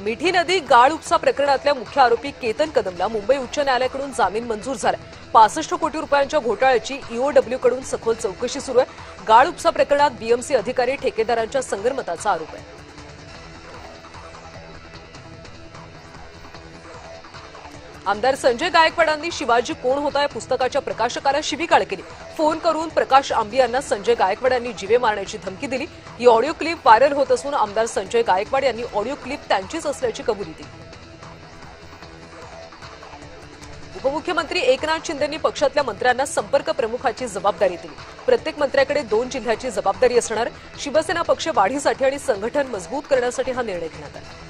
मिठी नदी गाळ उपसा प्रकरणातल्या मुख्य आरोपी केतन कदमला मुंबई उच्च न्यायालयाकडून जामीन मंजूर झाला। 65 कोटी रुपयांच्या घोटाळ्याची ईओडब्ल्यू कडून सखोल चौकशी सुरू आहे। गाळ उपसा प्रकरणात बीएमसी अधिकारी ठेकेदारांच्या संगनमताचा आरोप आहे। आमदार संजय गायकवाडांनी शिवाजी कोण होता या पुस्तकाच्या प्रकाशकाला शिवीगाळ केली। फोन करून प्रकाश आंबी यांना संजय गायकवाडांनी जीवे मारण्याची धमकी दिली। ही ऑडिओ क्लिप व्हायरल होत असून आमदार संजय गायकवाड यांनी ऑडिओ क्लिप त्यांचीच असल्याची कबुली दिली। उपमुख्यमंत्री एकनाथ शिंदेंनी पक्षातल्या मंत्र्यांना संपर्क प्रमुखाची जबाबदारी दिली। प्रत्येक मंत्र्याकडे 2 जिल्ह्याची जबाबदारी असणार। शिवसेना पक्ष वाढीसाठी आणि संघटन मजबूत करण्यासाठी हा निर्णय घेण्यात आला।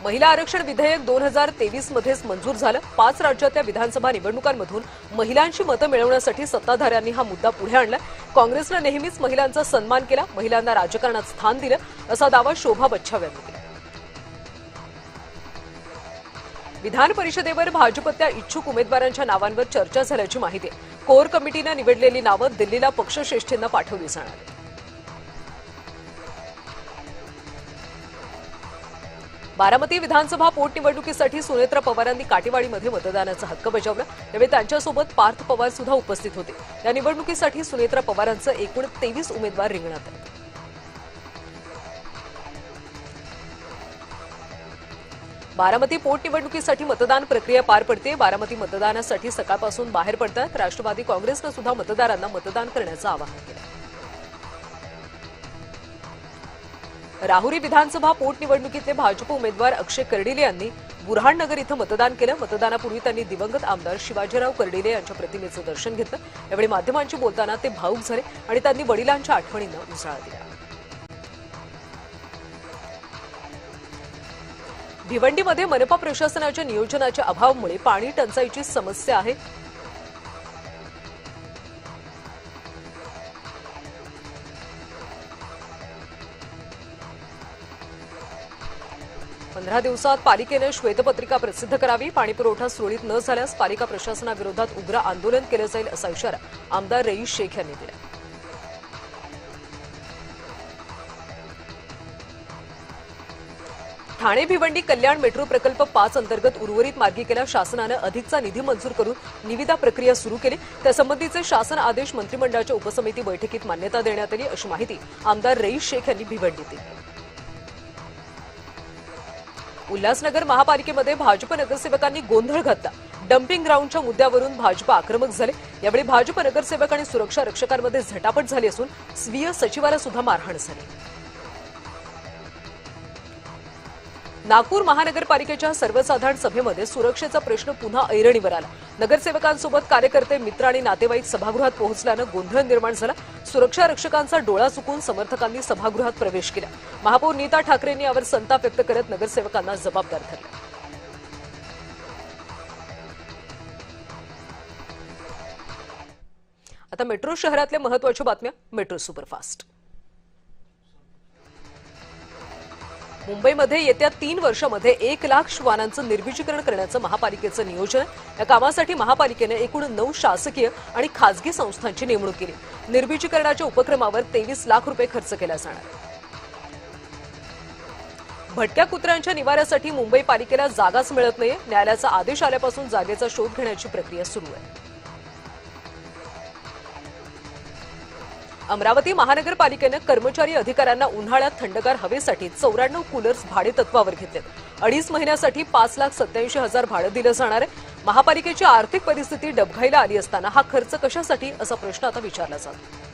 महिला आरक्षण विधेयक 2023 मध्येच मंजूर झालं। 5 राज्यातल्या विधानसभा निवडणुकांमधून महिलांची मतं मिळवण्यासाठी सत्ताधाऱ्यांनी हा मुद्दा पुढे आणला। काँग्रेसनं नेहमीच महिलांचा सन्मान केला, महिलांना राजकारणात स्थान दिलं, असा दावा शोभा बच्छाव यांनी केला। विधान परिषदेवर भाजपच्या इच्छुक उमेदवारांच्या नावांवर चर्चा झाल्याची माहिती आहे। कोर कमिटीनं निवडलेली नावं दिल्लीला पक्षश्रेष्ठींना पाठवली जाणार आहेत। बारामती विधानसभा पोटनिवडणुकीसाठी सुनेत्रा पवारांनी काटेवाडीमध्ये मतदानाचा हक्क बजावला। यावेळी त्यांच्यासोबत पार्थ पवार सुद्धा उपस्थित होते। या निवडणुकीसाठी सुनेत्रा पवारांचं एकूण 23 उमेदवार रिंगणात आहेत। बारामती पोटनिवडणुकीसाठी मतदान प्रक्रिया पार पडते। बारामती मतदानासाठी सकाळपासून बाहेर पडतात। राष्ट्रवादी काँग्रेसनं सुद्धा मतदारांना मतदान करण्याचं आवाहन केलं। राहुरी विधानसभा पोटनिवडणुकीतले भाजप उमेदवार अक्षय कर्डिले यांनी बुरहाननगर इथं मतदान केलं। मतदानापूर्वी त्यांनी दिवंगत आमदार शिवाजीराव कर्डिले यांच्या प्रतिमेचं दर्शन घेतलं। यावेळी माध्यमांशी बोलताना ते भावूक झाले आणि त्यांनी वडिलांच्या आठवणींना उजाळा दिला। भिवंडीमध्ये मनपा प्रशासनाच्या नियोजनाच्या अभावामुळे पाणी टंचाईची समस्या आहे। 15 दिवसात पालिकेने श्वेतपत्रिका प्रसिद्ध करावी। पाणीपुरवठा सुरळीत न झाल्यास पालिका प्रशासनाविरोधात उग्र आंदोलन केलं जाईल असा इशारा आमदार रईस शेख यांनी दिला। ठाणे भिवंडी कल्याण मेट्रो प्रकल्प 5 अंतर्गत उर्वरित मार्गिकेला शासनानं अधिकचा निधी मंजूर करून निविदा प्रक्रिया सुरू केली। त्यासंबंधीचे शासन आदेश मंत्रिमंडळाच्या उपसमिती बैठकीत मान्यता देण्यात आली, अशी माहिती आमदार रईस शेख यांनी भिवंडीत दिली। उल्हासनगर महापालिकेमध्ये भाजप नगरसेवकांनी गोंधळ घातला। डम्पिंग ग्राउंडच्या मुद्द्यावरून भाजप आक्रमक झाले। यावेळी भाजप नगरसेवक आणि सुरक्षा रक्षकांमध्ये झटापट झाली असून स्वीय सचिवाला सुद्धा मारहाण झाली। नागपूर महानगरपालिकेच्या सर्वसाधारण सभेमध्ये सुरक्षेचा प्रश्न पुन्हा ऐरणीवर आला। नगरसेवकांसोबत कार्यकर्ते, मित्र आणि नातेवाईक सभागृहात पोहोचल्यानं गोंधळ निर्माण झाला। सुरक्षा रक्षकांचा डोळा चुकून समर्थकांनी सभागृहात प्रवेश केला। महापौर नीता ठाकरेंनी यावर संताप व्यक्त करत नगरसेवकांना जबाबदार धरले। आता मेट्रो शहरातल्या महत्त्वाच्या बातम्या मेट्रो सुपरफास्ट। मुंबईमध्ये येत्या 3 वर्षांमध्ये 1 लाख श्वानांचं निर्विजीकरण करण्याचं महापालिकेचं नियोजन आहे। या कामासाठी महापालिकेने एकूण 9 शासकीय आणि खासगी संस्थांची नेमणूक केली। निर्विजीकरणाच्या उपक्रमावर 23 लाख रुपये खर्च केला जाणार आहे। भटक्या कुत्र्यांच्या निवाऱ्यासाठी मुंबई पालिकेला जागाच मिळत नाहीये। न्यायालयाचा आदेश आल्यापासून जागेचा शोध घेण्याची प्रक्रिया सुरू आहे। अमरावती महानगरपालिकेने कर्मचारी अधिकाऱ्यांना उन्हाळ्यात थंडगार हवेसाठी 94 कूलर्स भाडेतत्वावर घेतलेत। 2.5 महिन्यासाठी 5,87,000 भाडं दिलं जाणार आहे। महापालिकेची आर्थिक परिस्थिती डबघाईला आली असताना हा खर्च कशासाठी असा प्रश्न आता विचारला जातो।